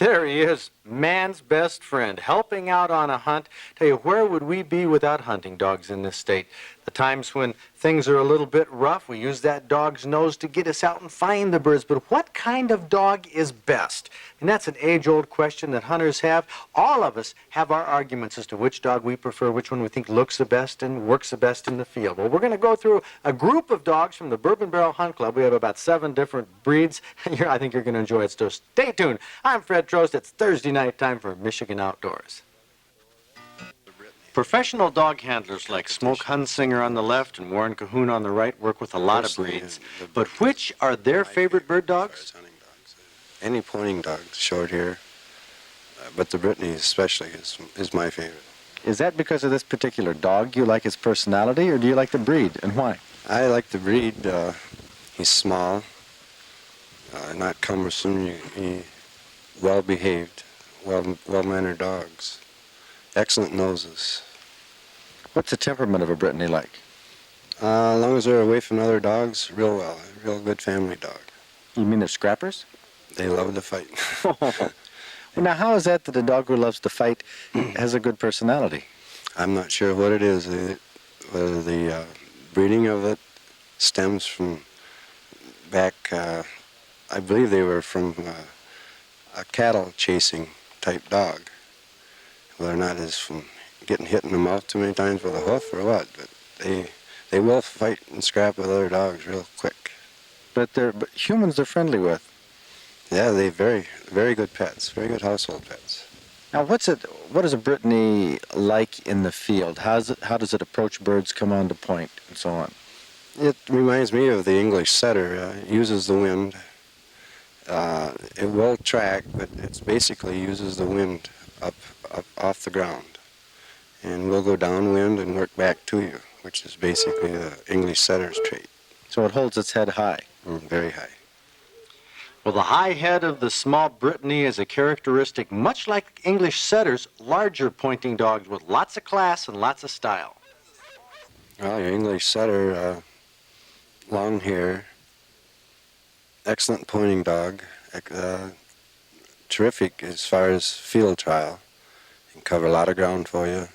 There he is, man's best friend, helping out on a hunt. Tell you, where would we be without hunting dogs in this state? The times when things are a little bit rough, we use that dog's nose to get us out and find the birds. But what kind of dog is best? And that's an age-old question that hunters have. All of us have our arguments as to which dog we prefer, which one we think looks the best and works the best in the field. Well, we're going to go through a group of dogs from the Bourbon Barrel Hunt Club. We have about 7 different breeds. I think you're going to enjoy it, so stay tuned. I'm Fred Trost. It's Thursday night time for Michigan Outdoors. Professional dog handlers like Smoke Hunsinger on the left and Warren Cahoon on the right work with a lot of breeds. But which are their favorite bird dogs? Any pointing dog, short hair, but the Brittany especially is my favorite. Is that because of this particular dog? You like his personality, or do you like the breed, and why? I like the breed. He's small, not cumbersome. Well-behaved, well-mannered dogs. Excellent noses. What's the temperament of a Brittany like? As long as they're away from other dogs, real well. Real good family dog. You mean they're scrappers? They love to fight. Well, now, how is that a dog who loves to fight has a good personality? I'm not sure what it is. Whether the breeding of it stems from back, I believe they were from a cattle chasing type dog. Whether or not it's from getting hit in the mouth too many times with a hoof or what, but they will fight and scrap with other dogs real quick. But humans they're friendly with. Yeah, they're very, very good pets, very good household pets. Now, what is a Brittany like in the field? How does it approach birds, come on to point, and so on? It reminds me of the English setter. It uses the wind. It will track, but it basically uses the wind up off the ground. And we'll go downwind and work back to you, which is basically the English setter's trait. So it holds its head high? Very high. Well, the high head of the small Brittany is a characteristic much like English setters, larger pointing dogs with lots of class and lots of style. Well, your English setter, long hair, excellent pointing dog, terrific as far as field trial. Can cover a lot of ground for you.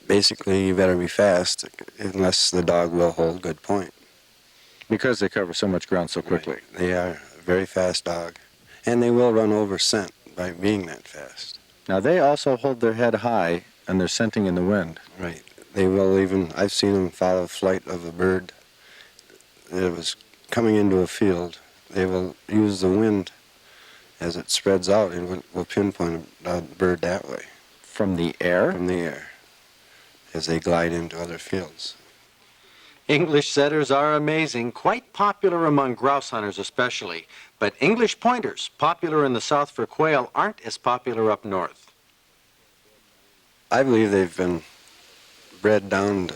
Basically, you better be fast, unless the dog will hold good point. Because they cover so much ground so quickly. Right. They are a very fast dog, and they will run over scent by being that fast. Now, they also hold their head high, and they're scenting in the wind. Right. They will even, I've seen them follow flight of a bird that was coming into a field. They will use the wind as it spreads out and will pinpoint a bird that way. From the air? From the air, as they glide into other fields. English setters are amazing, quite popular among grouse hunters especially. But English pointers, popular in the south for quail, aren't as popular up north. I believe they've been bred down to,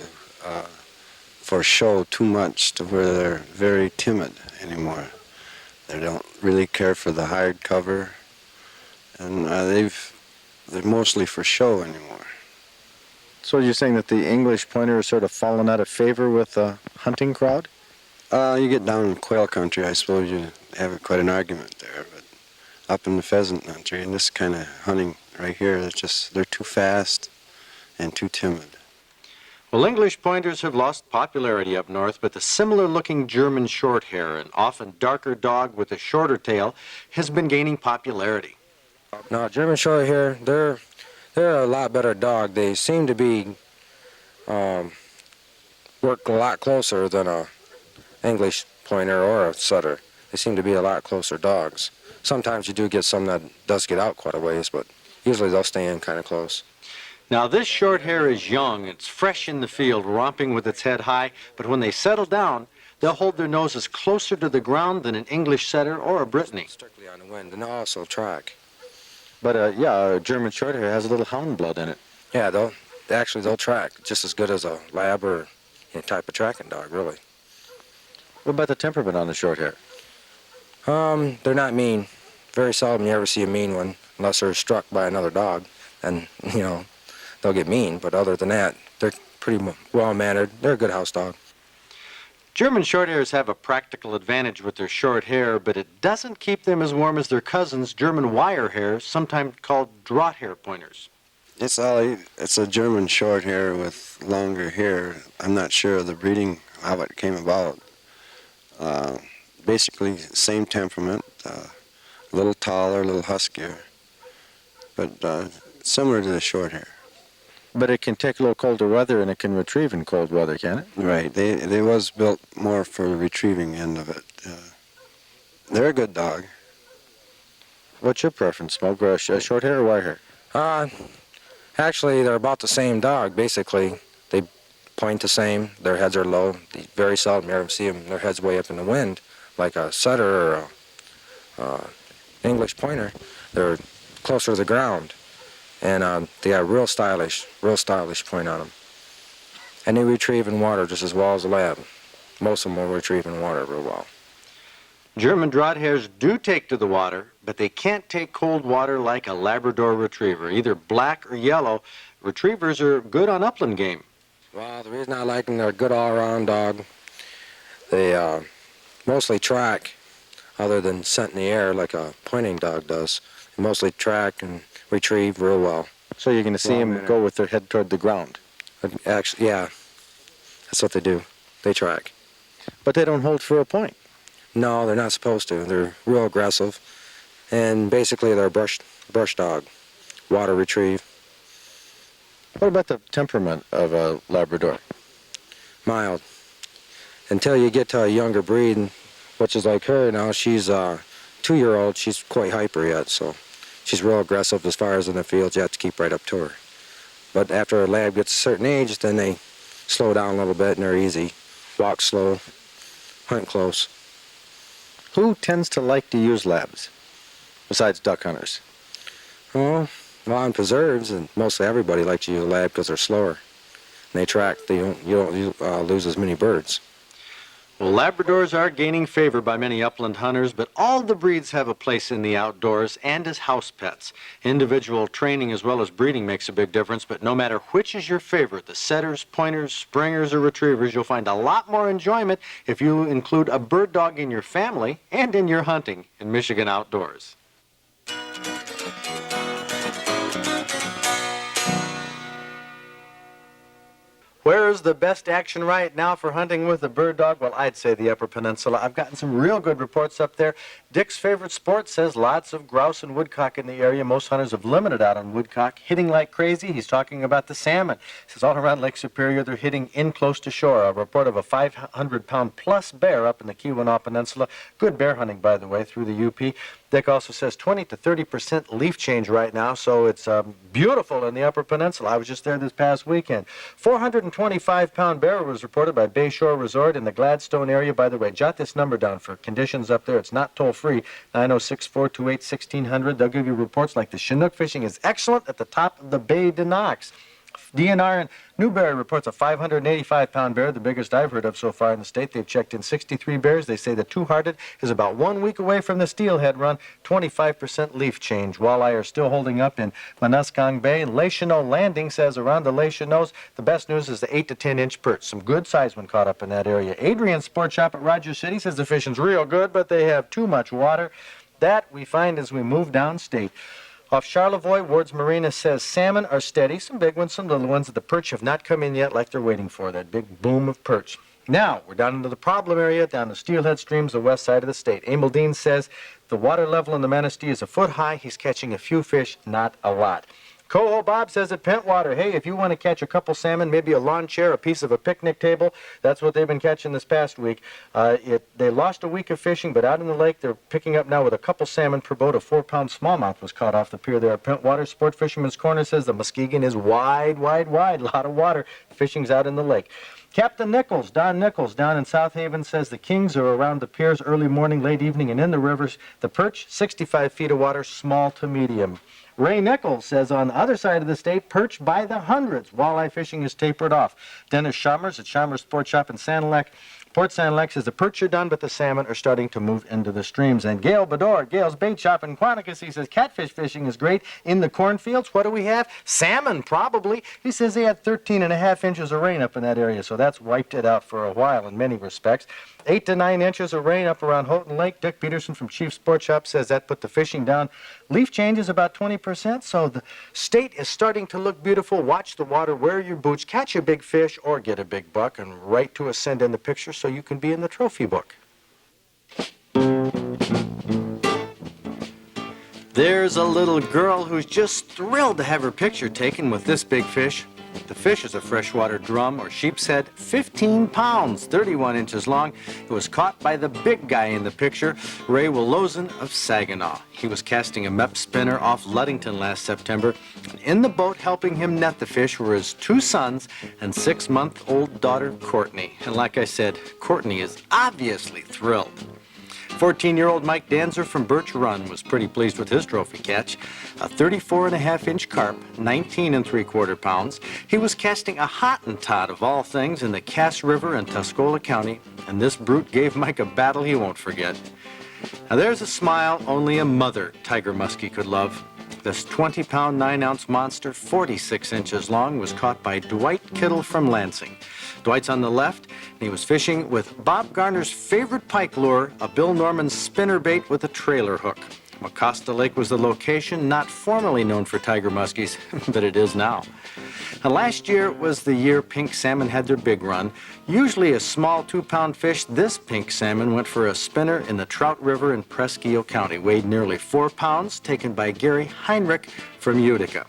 for show too much to where they're very timid anymore. They don't really care for the hard cover, and they're mostly for show anymore. So you're saying that the English pointer has sort of fallen out of favor with the hunting crowd? You get down in quail country, I suppose you have quite an argument there, but up in the pheasant country, and this kind of hunting right here, they're too fast and too timid. Well, English pointers have lost popularity up north, but the similar-looking German Shorthair, an often darker dog with a shorter tail, has been gaining popularity. No, German Shorthair, they're a lot better dog. They seem to be work a lot closer than a English pointer or a setter. They seem to be a lot closer dogs. Sometimes you do get some that does get out quite a ways, but usually they'll stay in kind of close. Now, this Shorthair is young. It's fresh in the field, romping with its head high, but when they settle down, they'll hold their noses closer to the ground than an English setter or a Brittany. Strictly on the wind, and they'll also track. But, a German Shorthair has a little hound blood in it. Yeah, they'll track just as good as a lab or any type of tracking dog, really. What about the temperament on the Shorthair? They're not mean. Very seldom you ever see a mean one, unless they're struck by another dog. And, they'll get mean, but other than that, they're pretty well-mannered. They're a good house dog. German shorthairs have a practical advantage with their short hair, but it doesn't keep them as warm as their cousins, German wire hares, sometimes called draught hair pointers. It's a German short hair with longer hair. I'm not sure of the breeding, how it came about. Basically, same temperament, a little taller, a little huskier, but similar to the short hair. But it can take a little colder weather and it can retrieve in cold weather, can it? Right. They was built more for the retrieving end of it. They're a good dog. What's your preference, Smoke? Short hair or wire hair? Actually, they're about the same dog, basically. They point the same. Their heads are low. You very seldom you ever see them, their heads way up in the wind, like a setter or a English pointer. They're closer to the ground. And they got real stylish point on them. And they retrieve in water just as well as a lab. Most of them will retrieve in water real well. German draught hares do take to the water, but they can't take cold water like a Labrador retriever. Either black or yellow, retrievers are good on upland game. Well, the reason I like them, they're a good all-around dog. They mostly track, other than scent in the air like a pointing dog does. They mostly track and retrieve real well. So you're going to see them go with their head toward the ground. Actually, yeah, that's what they do. They track. But they don't hold for a point. No, they're not supposed to. They're real aggressive. And basically, they're a brush dog. Water retrieve. What about the temperament of a Labrador? Mild. Until you get to a younger breed, which is like her now, she's a 2-year-old. She's quite hyper yet, so she's real aggressive as far as in the field. You have to keep right up to her. But after a lab gets a certain age, then they slow down a little bit and they're easy. Walk slow, hunt close. Who tends to like to use labs, besides duck hunters? Well, on preserves, and mostly everybody likes to use a lab because they're slower. And they track. You don't lose as many birds. Well, Labradors are gaining favor by many upland hunters, but all the breeds have a place in the outdoors and as house pets. Individual training as well as breeding makes a big difference, but no matter which is your favorite, the setters, pointers, springers, or retrievers, you'll find a lot more enjoyment if you include a bird dog in your family and in your hunting in Michigan outdoors. Where's the best action right now for hunting with a bird dog? Well, I'd say the Upper Peninsula. I've gotten some real good reports up there. Dick's favorite sport says lots of grouse and woodcock in the area. Most hunters have limited out on woodcock, hitting like crazy. He's talking about the salmon. He says all around Lake Superior, they're hitting in close to shore. A report of a 500-pound plus bear up in the Keweenaw Peninsula. Good bear hunting, by the way, through the UP. Dick also says 20 to 30% leaf change right now, so it's beautiful in the Upper Peninsula. I was just there this past weekend. 425-pound bear was reported by Bayshore Resort in the Gladstone area. By the way, jot this number down for conditions up there. It's not toll-free, 906-428-1600. They'll give you reports like the Chinook fishing is excellent at the top of the Bay de Knox. DNR in Newberry reports a 585-pound bear, the biggest I've heard of so far in the state. They've checked in 63 bears. They say the two-hearted is about 1 week away from the steelhead run, 25% leaf change. Walleye are still holding up in Manasquang Bay. And Lake Chanot Landing says around the Lake Chanots, the best news is the 8 to 10-inch perch. Some good size when caught up in that area. Adrian's Sport Shop at Rogers City says the fishing's real good, but they have too much water. That we find as we move downstate. Off Charlevoix, Ward's Marina says salmon are steady, some big ones, some little ones. The perch have not come in yet like they're waiting for, that big boom of perch. Now, we're down into the problem area, down the steelhead streams, the west side of the state. Emil Dean says the water level in the Manistee is a foot high. He's catching a few fish, not a lot. Coho Bob says at Pentwater, hey, if you want to catch a couple salmon, maybe a lawn chair, a piece of a picnic table, that's what they've been catching this past week. They lost a week of fishing, but out in the lake, they're picking up now with a couple salmon per boat. A 4-pound smallmouth was caught off the pier there at Pentwater. Sport Fisherman's Corner says the Muskegon is wide, wide, wide. A lot of water. Fishing's out in the lake. Captain Nichols, Don Nichols, down in South Haven, says the kings are around the piers early morning, late evening, and in the rivers. The perch, 65 feet of water, small to medium. Ray Nichols says on the other side of the state, perch by the hundreds. Walleye fishing is tapered off. Dennis Schammers at Schammers Sport Shop in Sanilac. Port San Lex is the perch are done, but the salmon are starting to move into the streams. And Gail Bedore, Gail's Bait Shop in Quanticus, he says catfish fishing is great in the cornfields. What do we have? Salmon, probably. He says they had 13.5 inches of rain up in that area, so that's wiped it out for a while in many respects. 8 to 9 inches of rain up around Houghton Lake. Dick Peterson from Chief Sports Shop says that put the fishing down. Leaf change is about 20%, so the state is starting to look beautiful. Watch the water, wear your boots, catch a big fish or get a big buck, and write to us, send in the picture so you can be in the trophy book. There's a little girl who's just thrilled to have her picture taken with this big fish. The fish is a freshwater drum or sheep's head, 15 pounds, 31 inches long. It was caught by the big guy in the picture, Ray Willozen of Saginaw. He was casting a MEP spinner off Ludington last September. And in the boat helping him net the fish were his 2 sons and 6-month-old daughter, Courtney. And like I said, Courtney is obviously thrilled. 14-year-old Mike Danzer from Birch Run was pretty pleased with his trophy catch. A 34.5-inch carp, 19 3/4 pounds. He was casting a Hottentot of all things in the Cass River in Tuscola County, and this brute gave Mike a battle he won't forget. Now there's a smile only a mother tiger muskie could love. This 20-pound, 9-ounce monster, 46 inches long, was caught by Dwight Kittle from Lansing. Dwight's on the left, and he was fishing with Bob Garner's favorite pike lure, a Bill Norman spinnerbait with a trailer hook. Mecosta Lake was the location, not formerly known for tiger muskies, but it is now. Now, last year was the year pink salmon had their big run. Usually a small 2-pound fish, this pink salmon went for a spinner in the Trout River in Presque County. Weighed nearly 4 pounds, taken by Gary Heinrich from Utica.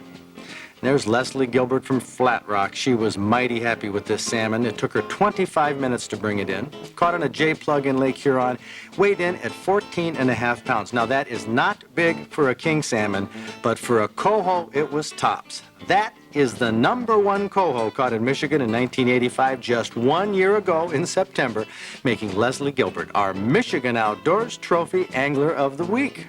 There's Leslie Gilbert from Flat Rock. She was mighty happy with this salmon. It took her 25 minutes to bring it in. Caught on a J-plug in Lake Huron. Weighed in at 14.5 pounds. Now that is not big for a king salmon, but for a coho, it was tops. That is the #1 coho caught in Michigan in 1985, just 1 year ago in September, making Leslie Gilbert our Michigan Outdoors Trophy Angler of the Week.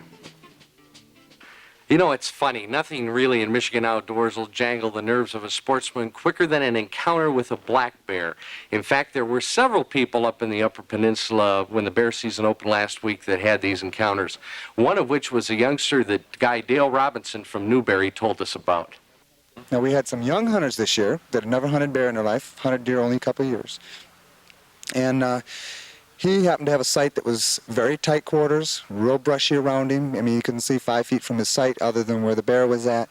You know, it's funny. Nothing really in Michigan Outdoors will jangle the nerves of a sportsman quicker than an encounter with a black bear. In fact, there were several people up in the Upper Peninsula when the bear season opened last week that had these encounters, one of which was a youngster that guy Dale Robinson from Newberry told us about. Now, we had some young hunters this year that had never hunted bear in their life, hunted deer only a couple of years. And he happened to have a site that was very tight quarters, real brushy around him. I mean, you couldn't see 5 feet from his site other than where the bear was at.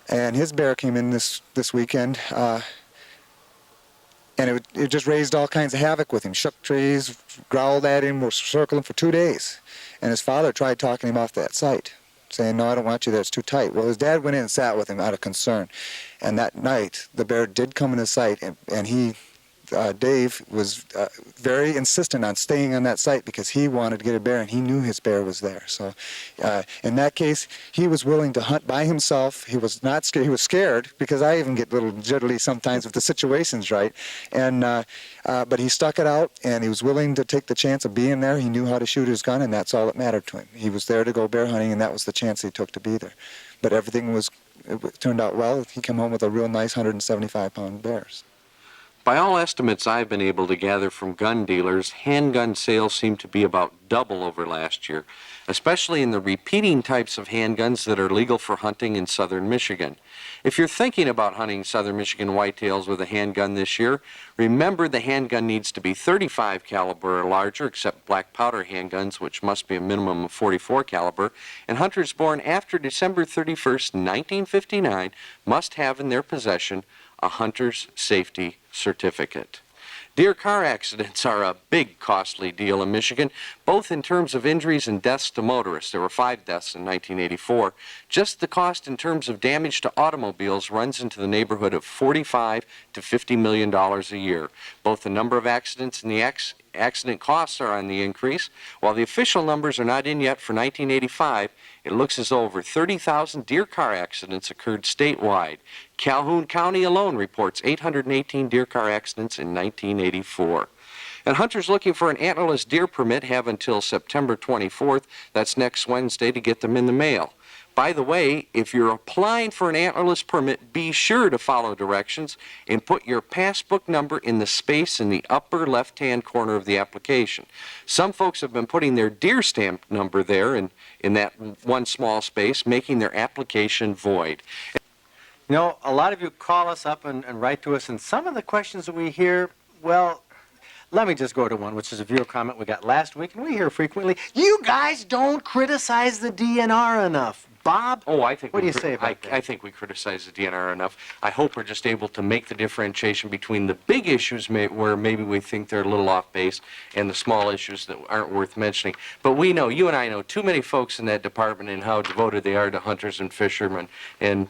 And his bear came in this weekend, and it just raised all kinds of havoc with him. Shook trees, growled at him, was circling for 2 days. And his father tried talking him off that site, saying, "No, I don't want you there, it's too tight." Well, his dad went in and sat with him out of concern. And that night, the bear did come in his sight, and he... Dave was very insistent on staying on that site because he wanted to get a bear and he knew his bear was there. So in that case, he was willing to hunt by himself. He was not scared. He was scared because I even get a little jittly sometimes if the situation's right. And but he stuck it out and he was willing to take the chance of being there. He knew how to shoot his gun and that's all that mattered to him. He was there to go bear hunting and that was the chance he took to be there. But everything turned out well. He came home with a real nice 175-pound bear. By all estimates I've been able to gather from gun dealers, handgun sales seem to be about double over last year, especially in the repeating types of handguns that are legal for hunting in southern Michigan. If you're thinking about hunting southern Michigan whitetails with a handgun this year, remember the handgun needs to be 35 caliber or larger, except black powder handguns, which must be a minimum of 44 caliber, and hunters born after December 31st, 1959 must have in their possession a hunter's safety certificate. Deer car accidents are a big, costly deal in Michigan, both in terms of injuries and deaths to motorists. There were 5 deaths in 1984. Just the cost in terms of damage to automobiles runs into the neighborhood of $45 to $50 million a year. Both the number of accidents and the accident costs are on the increase. While the official numbers are not in yet for 1985, it looks as though over 30,000 deer car accidents occurred statewide. Calhoun County alone reports 818 deer car accidents in 1984. And hunters looking for an antlerless deer permit have until September 24th, that's next Wednesday, to get them in the mail. By the way, if you're applying for an antlerless permit, be sure to follow directions and put your passbook number in the space in the upper left-hand corner of the application. Some folks have been putting their deer stamp number there in that one small space, making their application void. You know, a lot of you call us up and write to us, and some of the questions that we hear, well, let me just go to one, which is a viewer comment we got last week, and we hear frequently, you guys don't criticize the DNR enough. Bob, Oh, I think what do you say about that? I think we criticize the DNR enough. I hope we're just able to make the differentiation between the big issues where maybe we think they're a little off base and the small issues that aren't worth mentioning. But we know, you and I know, too many folks in that department and how devoted they are to hunters and fishermen. And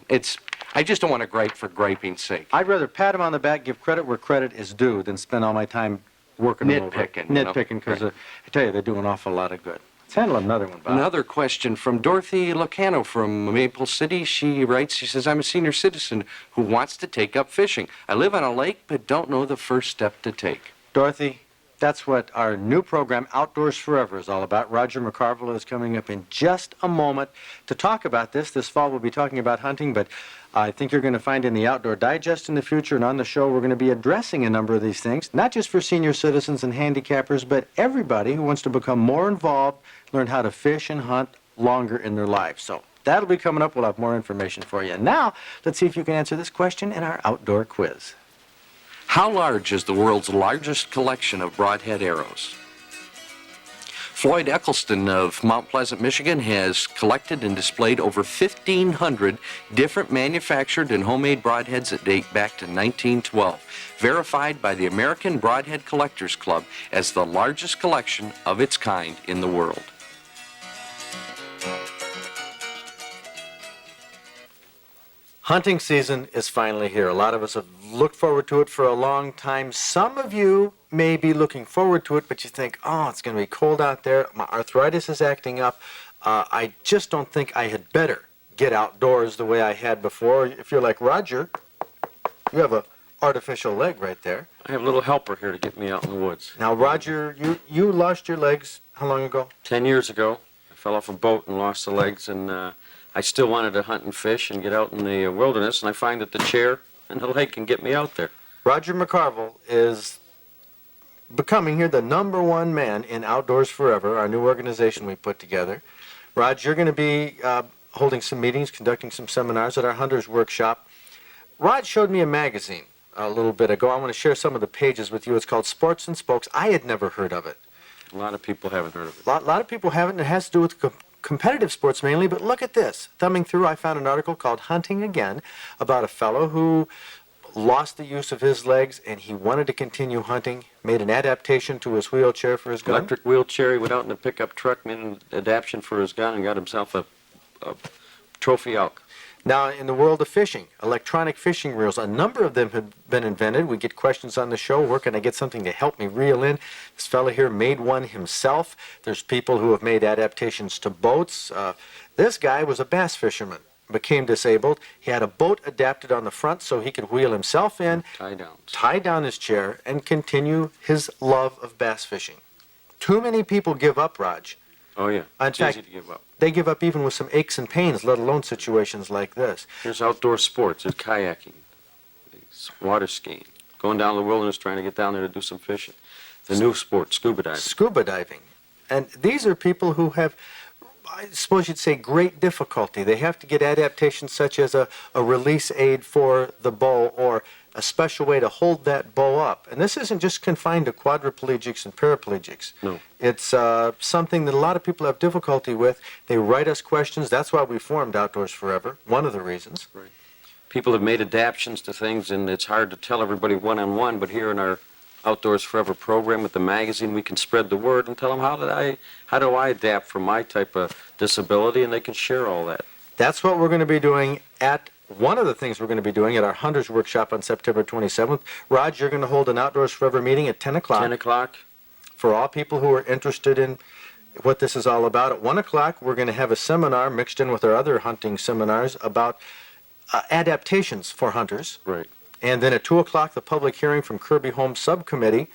I just don't want to gripe for griping's sake. I'd rather pat them on the back, give credit where credit is due, than spend all my time working them over. Nitpicking, you know. Nitpicking, because I tell you, they do an awful lot of good. Let's handle another one, Bob. Another question from Dorothy Locano from Maple City. She writes, she says, I'm a senior citizen who wants to take up fishing. I live on a lake but don't know the first step to take. Dorothy, that's what our new program, Outdoors Forever, is all about. Roger McCarville is coming up in just a moment to talk about this. This fall we'll be talking about hunting, but I think you're going to find in the Outdoor Digest in the future and on the show we're going to be addressing a number of these things, not just for senior citizens and handicappers, but everybody who wants to become more involved, learn how to fish and hunt longer in their lives. So that'll be coming up. We'll have more information for you. Now, let's see if you can answer this question in our outdoor quiz. How large is the world's largest collection of broadhead arrows? Floyd Eccleston of Mount Pleasant, Michigan has collected and displayed over 1,500 different manufactured and homemade broadheads that date back to 1912, verified by the American Broadhead Collectors Club as the largest collection of its kind in the world. Hunting season is finally here. A lot of us have looked forward to it for a long time. Some of you may be looking forward to it, but you think, oh, it's going to be cold out there. My arthritis is acting up. I just don't think I had better get outdoors the way I had before. If you're like Roger, you have an artificial leg right there. I have a little helper here to get me out in the woods. Now, Roger, you lost your legs how long ago? 10 years ago, I fell off a boat and lost the legs, and I still wanted to hunt and fish and get out in the wilderness, and I find that the chair and the leg can get me out there. Roger McCarville is becoming here the #1 man in Outdoors Forever, our new organization we put together. Rod, you're going to be holding some meetings, conducting some seminars at our Hunters Workshop. Rod showed me a magazine a little bit ago. I want to share some of the pages with you. It's called Sports and Spokes. I had never heard of it. A lot of people haven't heard of it. A lot of people haven't, and it has to do with competitive sports mainly, but look at this. Thumbing through, I found an article called Hunting Again about a fellow who lost the use of his legs and he wanted to continue hunting, made an adaptation to his wheelchair for his gun. Electric wheelchair, he went out in a pickup truck, made an adaptation for his gun, and got himself a trophy elk. Now, in the world of fishing, electronic fishing reels, a number of them have been invented. We get questions on the show, where can I get something to help me reel in? This fellow here made one himself. There's people who have made adaptations to boats. This guy was a bass fisherman, became disabled. He had a boat adapted on the front so he could wheel himself in, tie down his chair, and continue his love of bass fishing. Too many people give up, Raj. Oh, yeah. In fact, easy to give up. They give up even with some aches and pains, let alone situations like this. There's outdoor sports. There's kayaking, water skiing, going down the wilderness trying to get down there to do some fishing. The new sport, scuba diving. Scuba diving. And these are people who have, I suppose you'd say, great difficulty. They have to get adaptations such as a release aid for the bow or a special way to hold that bow up. And this isn't just confined to quadriplegics and paraplegics. No. It's something that a lot of people have difficulty with. They write us questions. That's why we formed Outdoors Forever, one of the reasons. Right. People have made adaptations to things, and it's hard to tell everybody one-on-one, but here in our Outdoors Forever program with the magazine, we can spread the word and tell them how do I adapt for my type of disability, and they can share all that. That's what we're going to be doing one of the things we're going to be doing at our Hunters Workshop on September 27th. Raj, you're going to hold an Outdoors Forever meeting at 10 o'clock. 10 o'clock. For all people who are interested in what this is all about. At 1 o'clock, we're going to have a seminar mixed in with our other hunting seminars about adaptations for hunters. Right. And then at 2 o'clock, the public hearing from Kirby Holmes Subcommittee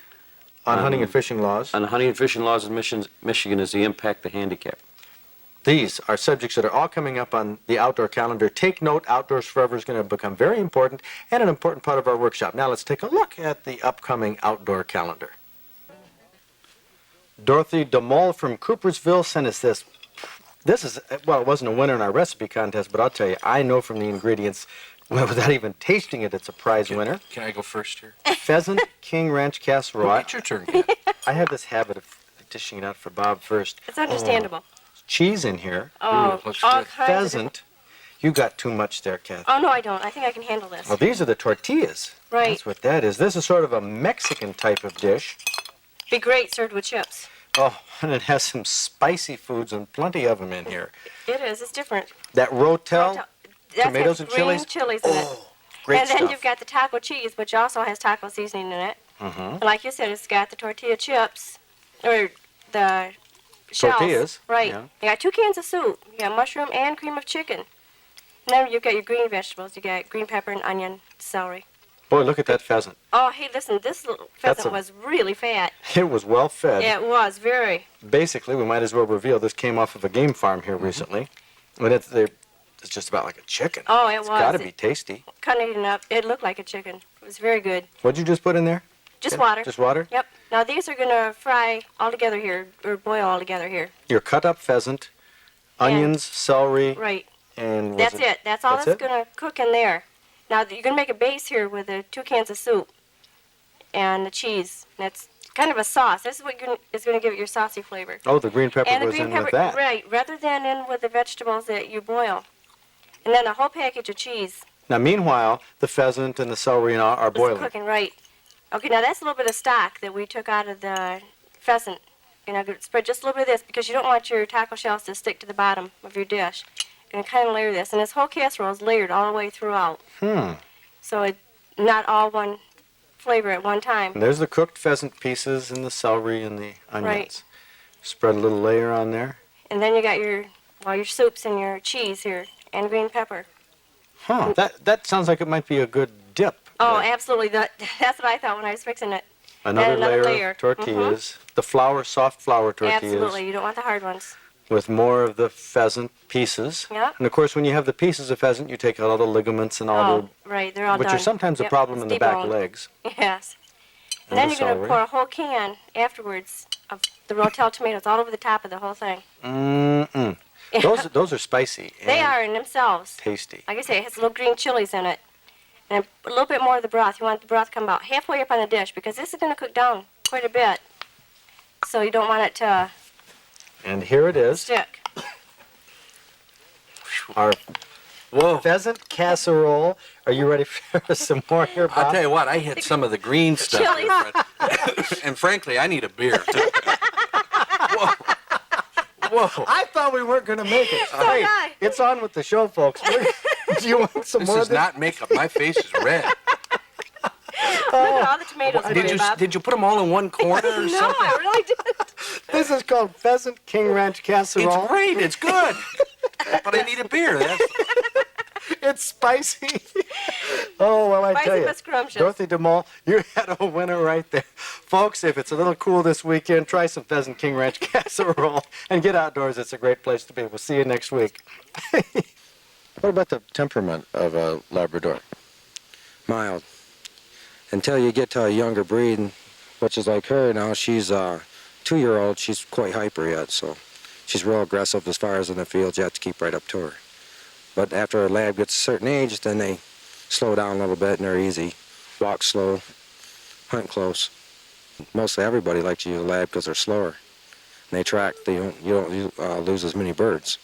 on hunting and fishing laws. On the hunting and fishing laws in Michigan is the impact the handicap. These are subjects that are all coming up on the outdoor calendar. Take note, Outdoors Forever is going to become very important and an important part of our workshop. Now let's take a look at the upcoming outdoor calendar. Dorothy DeMol from Coopersville sent us this. This is, well, it wasn't a winner in our recipe contest, but I'll tell you, I know from the ingredients, well, without even tasting it, it's a prize winner. Can I go first here? Pheasant King Ranch Casserole. It's your turn, Ken. I have this habit of dishing it out for Bob first. It's understandable. Cheese in here. Oh, it looks all good. kinds of Pheasant. You got too much there, Kathy. Oh, no, I don't. I think I can handle this. Well, these are the tortillas. Right. That's what that is. This is sort of a Mexican type of dish. Be great served with chips. Oh, and it has some spicy foods and plenty of them in here. It is. It's different. That rotel, That's tomatoes got and green chilies. chilies in it. Oh, great and then stuff. you've got the taco cheese, which also has taco seasoning in it. Mm-hmm. And like you said, it's got the tortilla chips, or the shells. Tortillas, Right. yeah. You got 2 cans of soup. You got mushroom and cream of chicken. And then you've got your green vegetables. You got green pepper and onion, celery. Boy, look at that pheasant. Oh, hey, listen, this little That's pheasant was really fat. It was well fed. Yeah, it was, very. Basically, we might as well reveal this came off of a game farm here recently. And it's just about like a chicken. Oh, it It's was. got to be tasty. Cutting it up, it looked like a chicken. It was very good. What'd you just put in there? Just Yeah, water. Just water? Yep. Now these are going to fry all together here, or boil all together here. Your cut up pheasant, onions, celery, Right. and was That's it. That's all That's that's it? going to cook in there. Now you're going to make a base here with the 2 cans of soup and the cheese. That's kind of a sauce. This is what is going to give it your saucy flavor. Oh, the green pepper And the goes green in pepper, with that. right, rather than in with the vegetables that you boil. And then a whole package of cheese. Now, meanwhile, the pheasant and the celery and all are It's boiling. cooking, right. Okay, now that's a little bit of stock that we took out of the pheasant. You're going to spread just a little bit of this because you don't want your taco shells to stick to the bottom of your dish. You're going to kind of layer this. And this whole casserole is layered all the way throughout. So it's not all one flavor at one time. And there's the cooked pheasant pieces and the celery and the onions. Right. Spread a little layer on there. And then you got your soups and your cheese here and green pepper. Huh. That sounds like it might be a good dip. Oh, absolutely. That's what I thought when I was fixing it. Another and another layer layer. of tortillas. The flour, soft flour tortillas. Absolutely. You don't want the hard ones. With more of the pheasant pieces. Yep. And of course, when you have the pieces of pheasant, you take out all the ligaments and all Oh, right. They're all the, which done. are sometimes a Yep, problem it's in the back deboned. legs. Yes. And And then the you're going celery. to pour a whole can afterwards of the rotel tomatoes all over the top of the whole thing. Mm-mm. Those are spicy. They and are in themselves. tasty. Like I say, it has little green chilies in it. And a little bit more of the broth. You want the broth to come about halfway up on the dish because this is going to cook down quite a bit. So you don't want it to And here it is. stick. Our pheasant casserole. Are you ready for some more here, Bob? I'll tell you what, I hit some of the green stuff Chilies. here, Fred. And frankly, I need a beer. Whoa. Whoa. I thought we weren't going to make it. did I. It's on with the show, folks. Do you want some This more is of this? not makeup. My face is red. Look at all the tomatoes in there, Bob. Did you put them all in one corner or No, something? I really didn't. This is called Pheasant King Ranch Casserole. It's great. It's good. But I need a beer. That's, It's spicy. Oh, well, I Spicy tell you. but scrumptious. Dorothy DeMol, you had a winner right there. Folks, if it's a little cool this weekend, try some Pheasant King Ranch Casserole and get outdoors. It's a great place to be. We'll see you next week. What about the temperament of a Labrador? Mild. Until you get to a younger breed, which is like her now, she's a 2-year-old. She's quite hyper yet, so she's real aggressive as far as in the field. You have to keep right up to her. But after a lab gets a certain age, then they slow down a little bit and they're easy. Walk slow, hunt close. Mostly everybody likes to use a lab because they're slower. And they track, you don't lose as many birds.